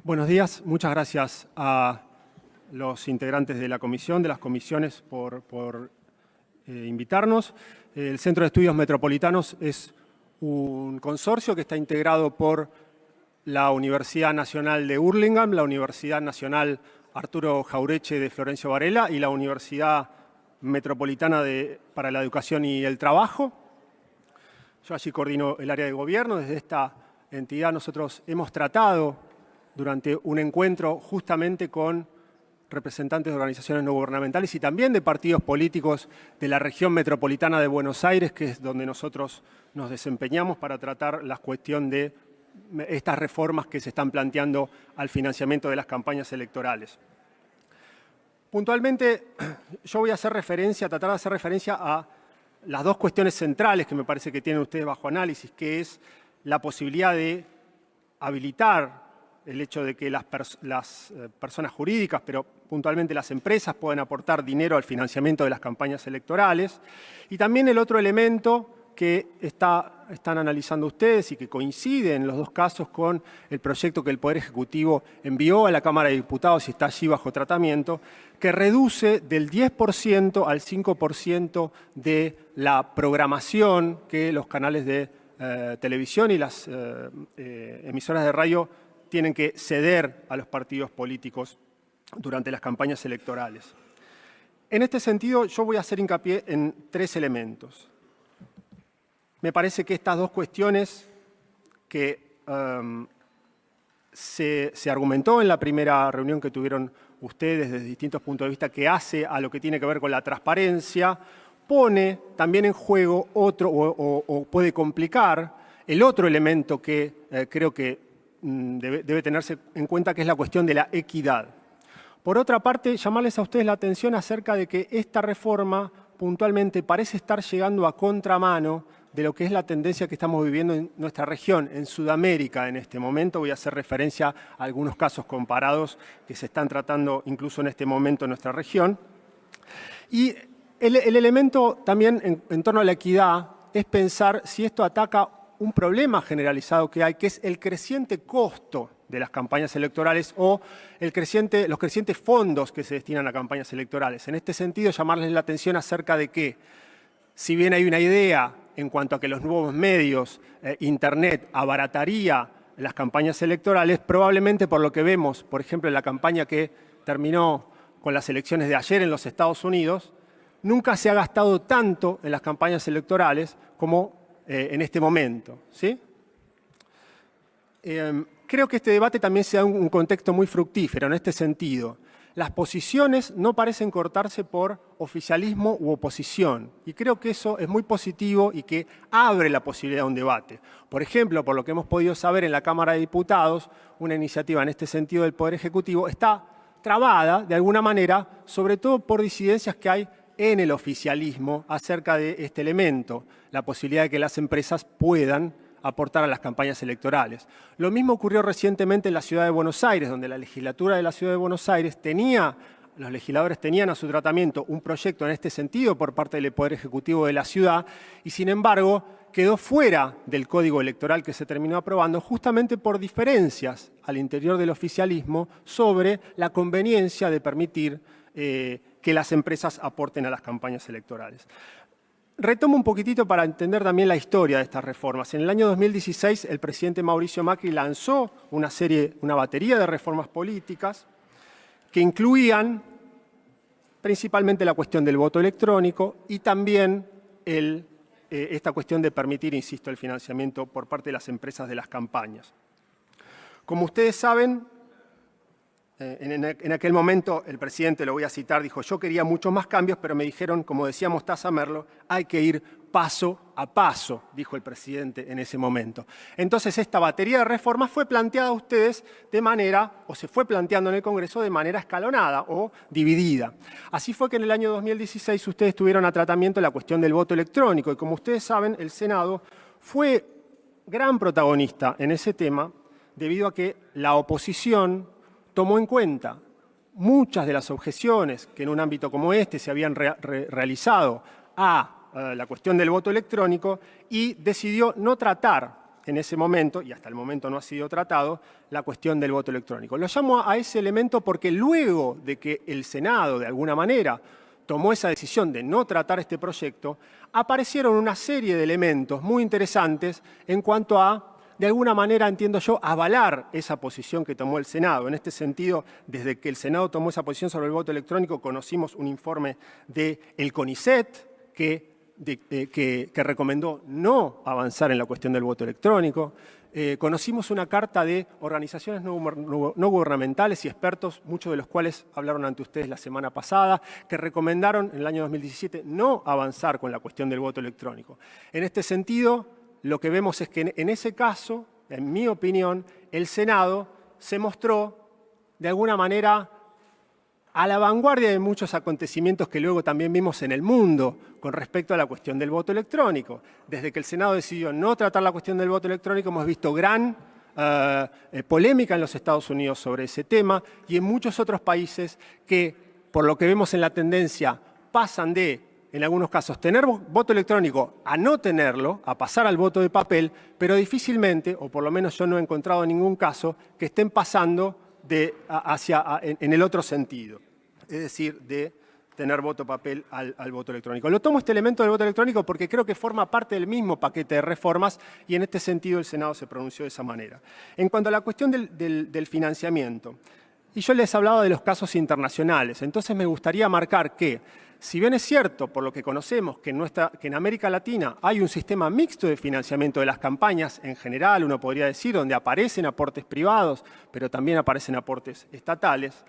Buenos días, muchas gracias a los integrantes de la comisión, de las comisiones, por invitarnos. El Centro de Estudios Metropolitanos es un consorcio que está integrado por la Universidad Nacional de Hurlingham, la Universidad Nacional Arturo Jauretche de Florencio Varela y la Universidad Metropolitana para la Educación y el Trabajo. Yo allí coordino el área de gobierno. Desde esta entidad nosotros hemos tratado durante un encuentro justamente con representantes de organizaciones no gubernamentales y también de partidos políticos de la región metropolitana de Buenos Aires, que es donde nosotros nos desempeñamos para tratar la cuestión de estas reformas que se están planteando al financiamiento de las campañas electorales. Puntualmente, yo voy a tratar de hacer referencia a las dos cuestiones centrales que me parece que tienen ustedes bajo análisis, que es la posibilidad de habilitar el hecho de que las personas jurídicas, pero puntualmente las empresas, pueden aportar dinero al financiamiento de las campañas electorales. Y también el otro elemento que están analizando ustedes y que coincide en los dos casos con el proyecto que el Poder Ejecutivo envió a la Cámara de Diputados y está allí bajo tratamiento, que reduce del 10% al 5% de la programación que los canales de televisión y las emisoras de radio tienen que ceder a los partidos políticos durante las campañas electorales. En este sentido, yo voy a hacer hincapié en tres elementos. Me parece que estas dos cuestiones que se argumentó en la primera reunión que tuvieron ustedes desde distintos puntos de vista, que hace a lo que tiene que ver con la transparencia, pone también en juego otro, o puede complicar el otro elemento que creo que debe tenerse en cuenta, que es la cuestión de la equidad. Por otra parte, llamarles a ustedes la atención acerca de que esta reforma puntualmente parece estar llegando a contramano de lo que es la tendencia que estamos viviendo en nuestra región, en Sudamérica en este momento. Voy a hacer referencia a algunos casos comparados que se están tratando incluso en este momento en nuestra región. Y el elemento también en torno a la equidad es pensar si esto ataca un problema generalizado que hay, que es el creciente costo de las campañas electorales o los crecientes fondos que se destinan a campañas electorales. En este sentido, llamarles la atención acerca de que, si bien hay una idea en cuanto a que los nuevos medios, Internet, abarataría las campañas electorales, probablemente por lo que vemos, por ejemplo, en la campaña que terminó con las elecciones de ayer en los Estados Unidos, nunca se ha gastado tanto en las campañas electorales como en este momento, ¿sí? Creo que este debate también se da en un contexto muy fructífero en este sentido. Las posiciones no parecen cortarse por oficialismo u oposición, y creo que eso es muy positivo y que abre la posibilidad de un debate. Por ejemplo, por lo que hemos podido saber en la Cámara de Diputados, una iniciativa en este sentido del Poder Ejecutivo está trabada de alguna manera, sobre todo por disidencias que hay en el oficialismo acerca de este elemento, la posibilidad de que las empresas puedan aportar a las campañas electorales. Lo mismo ocurrió recientemente en la ciudad de Buenos Aires, donde la legislatura de la ciudad de Buenos Aires los legisladores tenían a su tratamiento un proyecto en este sentido por parte del Poder Ejecutivo de la ciudad y, sin embargo, quedó fuera del código electoral que se terminó aprobando justamente por diferencias al interior del oficialismo sobre la conveniencia de permitir que las empresas aporten a las campañas electorales. Retomo un poquitito para entender también la historia de estas reformas. En el año 2016, el presidente Mauricio Macri lanzó una batería de reformas políticas que incluían principalmente la cuestión del voto electrónico y también esta cuestión de permitir, insisto, el financiamiento por parte de las empresas de las campañas. Como ustedes saben, en aquel momento el presidente, lo voy a citar, dijo: yo quería muchos más cambios, pero me dijeron, como decía Mostaza Merlo, hay que ir paso a paso, dijo el presidente en ese momento. Entonces esta batería de reformas fue planteada a ustedes se fue planteando en el Congreso de manera escalonada o dividida. Así fue que en el año 2016 ustedes tuvieron a tratamiento la cuestión del voto electrónico y, como ustedes saben, el Senado fue gran protagonista en ese tema debido a que la oposición tomó en cuenta muchas de las objeciones que en un ámbito como este se habían realizado a la cuestión del voto electrónico y decidió no tratar en ese momento, y hasta el momento no ha sido tratado, la cuestión del voto electrónico. Lo llamo a ese elemento porque luego de que el Senado, de alguna manera, tomó esa decisión de no tratar este proyecto, aparecieron una serie de elementos muy interesantes en cuanto a, de alguna manera, entiendo yo, avalar esa posición que tomó el Senado. En este sentido, desde que el Senado tomó esa posición sobre el voto electrónico, conocimos un informe del CONICET que recomendó no avanzar en la cuestión del voto electrónico. Conocimos una carta de organizaciones no gubernamentales y expertos, muchos de los cuales hablaron ante ustedes la semana pasada, que recomendaron en el año 2017 no avanzar con la cuestión del voto electrónico. En este sentido, lo que vemos es que en ese caso, en mi opinión, el Senado se mostró de alguna manera a la vanguardia de muchos acontecimientos que luego también vimos en el mundo con respecto a la cuestión del voto electrónico. Desde que el Senado decidió no tratar la cuestión del voto electrónico, hemos visto gran polémica en los Estados Unidos sobre ese tema y en muchos otros países que, por lo que vemos en la tendencia, pasan de, en algunos casos, tener voto electrónico a no tenerlo, a pasar al voto de papel, pero difícilmente, o por lo menos yo no he encontrado ningún caso, que estén pasando en el otro sentido, es decir, de tener voto papel al voto electrónico. Lo tomo este elemento del voto electrónico porque creo que forma parte del mismo paquete de reformas y en este sentido el Senado se pronunció de esa manera. En cuanto a la cuestión del financiamiento, y yo les hablaba de los casos internacionales, entonces me gustaría marcar que, si bien es cierto, por lo que conocemos, que en América Latina hay un sistema mixto de financiamiento de las campañas, en general, uno podría decir, donde aparecen aportes privados, pero también aparecen aportes estatales,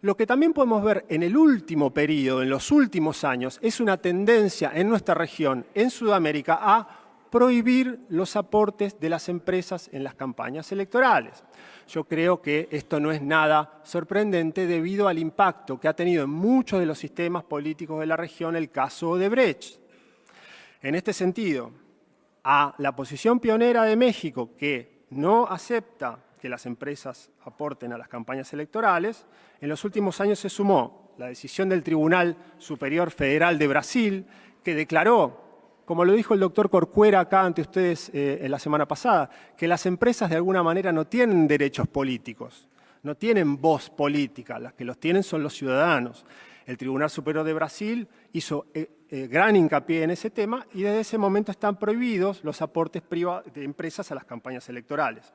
lo que también podemos ver en el último periodo, en los últimos años, es una tendencia en nuestra región, en Sudamérica, a prohibir los aportes de las empresas en las campañas electorales. Yo creo que esto no es nada sorprendente debido al impacto que ha tenido en muchos de los sistemas políticos de la región el caso Odebrecht. En este sentido, a la posición pionera de México, que no acepta que las empresas aporten a las campañas electorales, en los últimos años se sumó la decisión del Tribunal Superior Federal de Brasil, que declaró, como lo dijo el doctor Corcuera acá ante ustedes en la semana pasada, que las empresas de alguna manera no tienen derechos políticos, no tienen voz política, las que los tienen son los ciudadanos. El Tribunal Superior de Brasil hizo gran hincapié en ese tema y desde ese momento están prohibidos los aportes de empresas a las campañas electorales.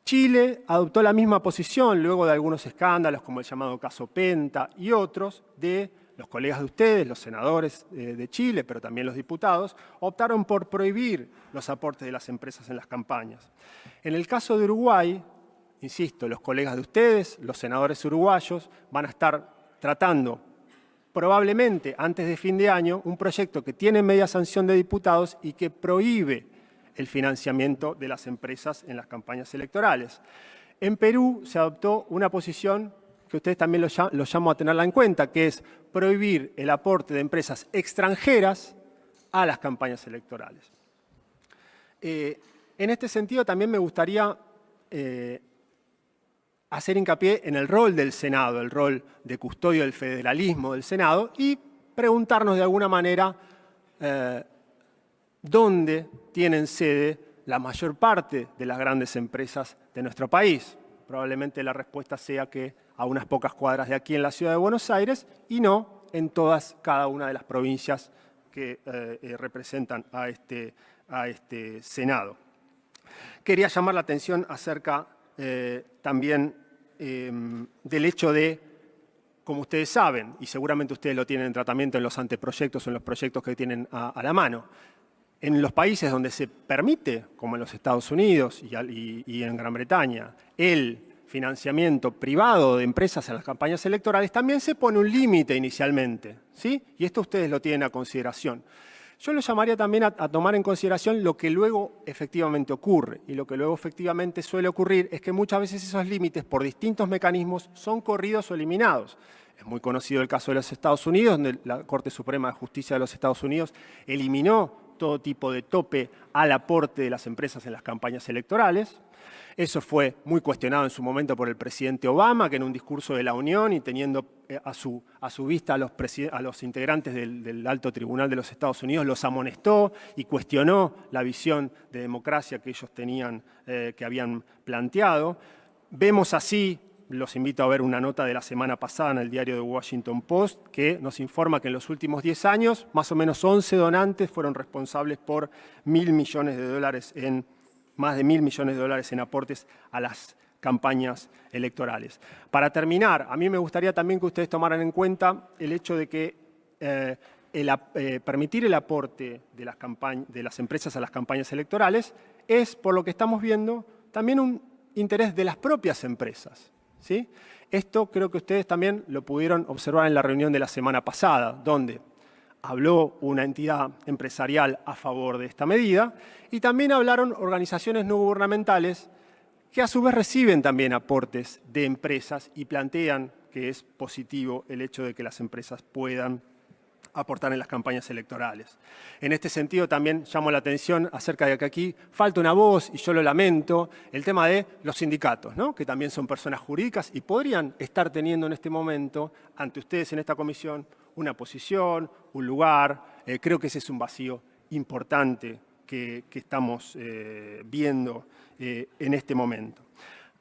Chile adoptó la misma posición luego de algunos escándalos como el llamado caso Penta y otros de los colegas de ustedes, los senadores de Chile, pero también los diputados, optaron por prohibir los aportes de las empresas en las campañas. En el caso de Uruguay, insisto, los colegas de ustedes, los senadores uruguayos, van a estar tratando probablemente antes de fin de año un proyecto que tiene media sanción de diputados y que prohíbe el financiamiento de las empresas en las campañas electorales. En Perú se adoptó una posición que ustedes también lo llamo a tenerla en cuenta, que es prohibir el aporte de empresas extranjeras a las campañas electorales. En este sentido también me gustaría hacer hincapié en el rol del Senado, el rol de custodio del federalismo del Senado y preguntarnos de alguna manera dónde tienen sede la mayor parte de las grandes empresas de nuestro país. Probablemente la respuesta sea que a unas pocas cuadras de aquí en la ciudad de Buenos Aires y no en cada una de las provincias que representan a este Senado. Quería llamar la atención acerca también del hecho de, como ustedes saben, y seguramente ustedes lo tienen en tratamiento en los anteproyectos o en los proyectos que tienen a la mano, en los países donde se permite, como en los Estados Unidos y en Gran Bretaña, el financiamiento privado de empresas en las campañas electorales, también se pone un límite inicialmente, ¿sí? Y esto ustedes lo tienen a consideración. Yo lo llamaría también a tomar en consideración lo que luego efectivamente ocurre. Y lo que luego efectivamente suele ocurrir es que muchas veces esos límites, por distintos mecanismos, son corridos o eliminados. Es muy conocido el caso de los Estados Unidos, donde la Corte Suprema de Justicia de los Estados Unidos eliminó todo tipo de tope al aporte de las empresas en las campañas electorales. Eso fue muy cuestionado en su momento por el presidente Obama, que en un discurso de la Unión y teniendo a su vista a los integrantes del Alto Tribunal de los Estados Unidos, los amonestó y cuestionó la visión de democracia que ellos tenían, que habían planteado. Vemos así, los invito a ver una nota de la semana pasada en el diario The Washington Post, que nos informa que en los últimos 10 años, más o menos 11 donantes fueron responsables por más de $1.000 millones en aportes a las campañas electorales. Para terminar, a mí me gustaría también que ustedes tomaran en cuenta el hecho de que permitir el aporte de las empresas a las campañas electorales es, por lo que estamos viendo, también un interés de las propias empresas, ¿sí? Esto creo que ustedes también lo pudieron observar en la reunión de la semana pasada, donde habló una entidad empresarial a favor de esta medida y también hablaron organizaciones no gubernamentales que a su vez reciben también aportes de empresas y plantean que es positivo el hecho de que las empresas puedan aportar en las campañas electorales. En este sentido también llamo la atención acerca de que aquí falta una voz, y yo lo lamento, el tema de los sindicatos, ¿no? Que también son personas jurídicas y podrían estar teniendo en este momento, ante ustedes en esta comisión, una posición, un lugar. Creo que ese es un vacío importante que estamos viendo en este momento.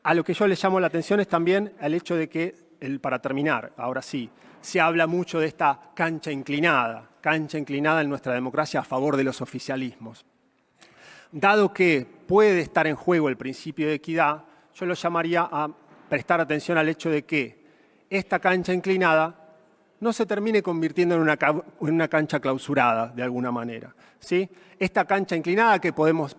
A lo que yo les llamo la atención es también el hecho de que, para terminar, ahora sí, se habla mucho de esta cancha inclinada en nuestra democracia a favor de los oficialismos. Dado que puede estar en juego el principio de equidad, yo lo llamaría a prestar atención al hecho de que esta cancha inclinada no se termine convirtiendo en una cancha clausurada, de alguna manera, ¿sí? Esta cancha inclinada que podemos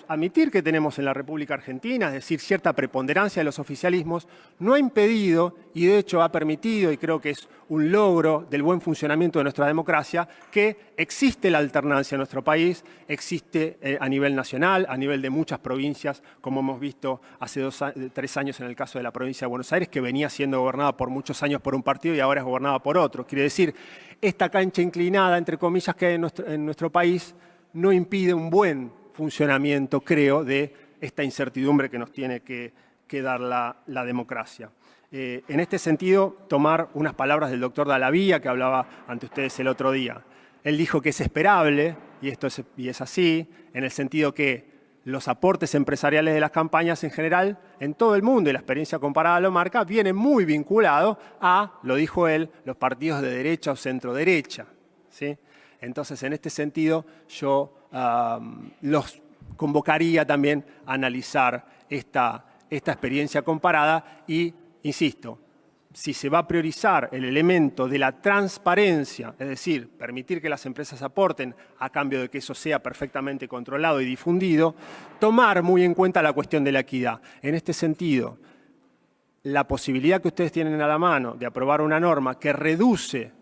admitir que tenemos en la República Argentina, es decir, cierta preponderancia de los oficialismos, no ha impedido y de hecho ha permitido, y creo que es un logro del buen funcionamiento de nuestra democracia, que existe la alternancia en nuestro país, existe a nivel nacional, a nivel de muchas provincias, como hemos visto hace 3 años en el caso de la provincia de Buenos Aires, que venía siendo gobernada por muchos años por un partido y ahora es gobernada por otro. Quiere decir, esta cancha inclinada, entre comillas, que hay en nuestro país, no impide un buen funcionamiento, creo, de esta incertidumbre que nos tiene que dar la democracia. En este sentido, tomar unas palabras del doctor Dallavía, que hablaba ante ustedes el otro día. Él dijo que es esperable, y es así, en el sentido que los aportes empresariales de las campañas en general, en todo el mundo, y la experiencia comparada lo marca, viene muy vinculado a, lo dijo él, los partidos de derecha o centro-derecha, ¿sí? Entonces, en este sentido, yo los convocaría también a analizar esta experiencia comparada y, insisto, si se va a priorizar el elemento de la transparencia, es decir, permitir que las empresas aporten a cambio de que eso sea perfectamente controlado y difundido, tomar muy en cuenta la cuestión de la equidad. En este sentido, la posibilidad que ustedes tienen a la mano de aprobar una norma que reduce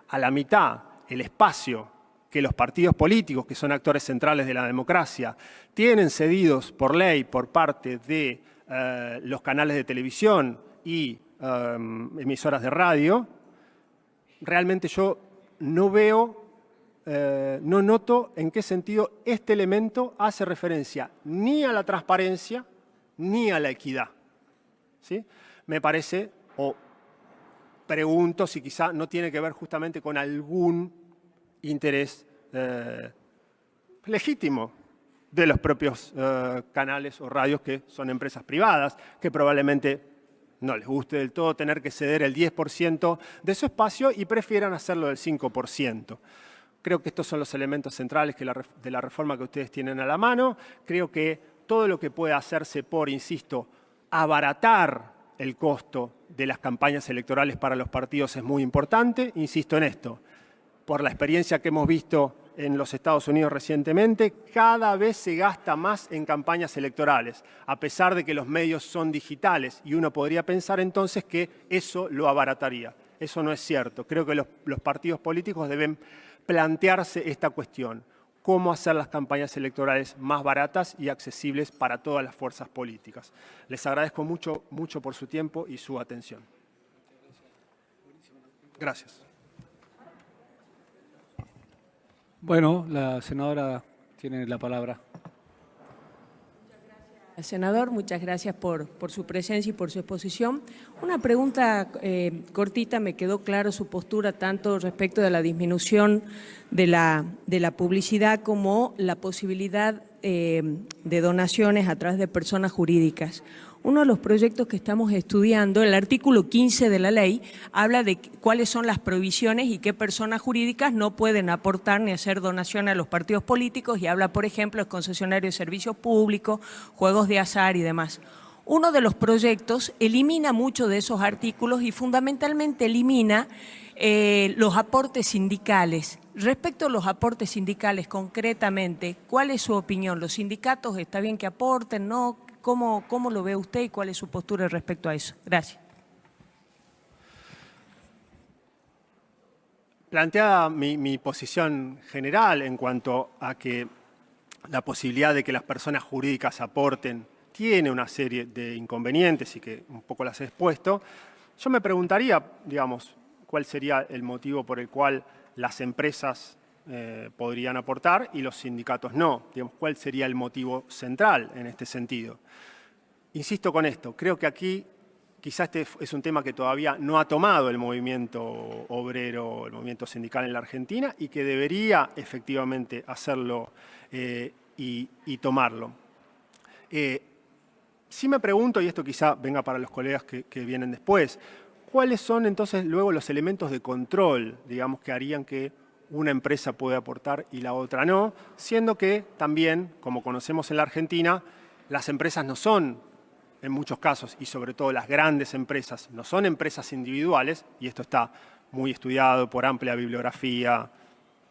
a la mitad el espacio que los partidos políticos, que son actores centrales de la democracia, tienen cedidos por ley por parte de los canales de televisión y emisoras de radio, realmente yo no noto en qué sentido este elemento hace referencia ni a la transparencia ni a la equidad, ¿sí? Me parece, o pregunto si quizá no tiene que ver justamente con algún interés legítimo de los propios canales o radios que son empresas privadas, que probablemente no les guste del todo tener que ceder el 10% de su espacio y prefieran hacerlo del 5%. Creo que estos son los elementos centrales de la reforma que ustedes tienen a la mano. Creo que todo lo que pueda hacerse por, insisto, abaratar el costo de las campañas electorales para los partidos es muy importante. Insisto en esto. Por la experiencia que hemos visto en los Estados Unidos recientemente, cada vez se gasta más en campañas electorales, a pesar de que los medios son digitales, y uno podría pensar entonces que eso lo abarataría. Eso no es cierto. Creo que los partidos políticos deben plantearse esta cuestión: cómo hacer las campañas electorales más baratas y accesibles para todas las fuerzas políticas. Les agradezco mucho, mucho por su tiempo y su atención. Gracias. Bueno, la senadora tiene la palabra. Senador, muchas gracias por su presencia y por su exposición. Una pregunta cortita, me quedó claro su postura tanto respecto de la disminución de la publicidad como la posibilidad de donaciones a través de personas jurídicas. Uno de los proyectos que estamos estudiando, el artículo 15 de la ley, habla de cuáles son las prohibiciones y qué personas jurídicas no pueden aportar ni hacer donaciones a los partidos políticos, y habla, por ejemplo, de concesionarios de servicios públicos, juegos de azar y demás. Uno de los proyectos elimina muchos de esos artículos y fundamentalmente elimina los aportes sindicales. Respecto a los aportes sindicales, concretamente, ¿cuál es su opinión? ¿Los sindicatos está bien que aporten, no? ¿Cómo lo ve usted y cuál es su postura respecto a eso? Gracias. Planteada mi posición general en cuanto a que la posibilidad de que las personas jurídicas aporten tiene una serie de inconvenientes y que un poco las he expuesto, yo me preguntaría, digamos, cuál sería el motivo por el cual las empresas podrían aportar y los sindicatos no. Digamos, ¿cuál sería el motivo central en este sentido? Insisto con esto, creo que aquí quizás este es un tema que todavía no ha tomado el movimiento obrero, el movimiento sindical en la Argentina y que debería efectivamente hacerlo y tomarlo. Sí me pregunto, y esto quizá venga para los colegas que vienen después, ¿cuáles son entonces luego los elementos de control, digamos, que harían que una empresa pueda aportar y la otra no? Siendo que también, como conocemos en la Argentina, las empresas no son, en muchos casos, y sobre todo las grandes empresas, no son empresas individuales, y esto está muy estudiado por amplia bibliografía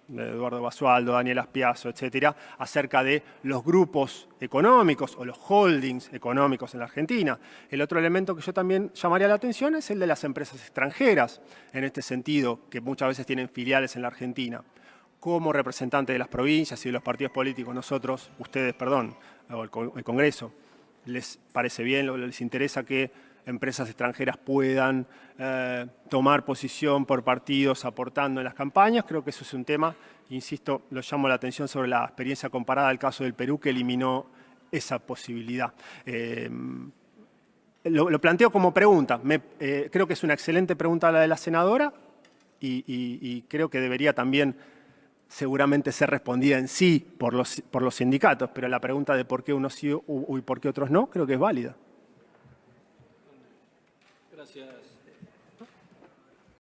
de Eduardo Basualdo, Daniel Aspiazo, etcétera, acerca de los grupos económicos o los holdings económicos en la Argentina. El otro elemento que yo también llamaría la atención es el de las empresas extranjeras, en este sentido, que muchas veces tienen filiales en la Argentina. Como representantes de las provincias y de los partidos políticos, nosotros, ustedes, perdón, o el Congreso, ¿les parece bien, les interesa que empresas extranjeras puedan tomar posición por partidos aportando en las campañas? Creo que eso es un tema, insisto, lo llamo la atención sobre la experiencia comparada al caso del Perú, que eliminó esa posibilidad. Lo planteo como pregunta. Creo que es una excelente pregunta la de la senadora y creo que debería también seguramente ser respondida en sí por los sindicatos, pero la pregunta de por qué unos sí y por qué otros no, creo que es válida. Gracias.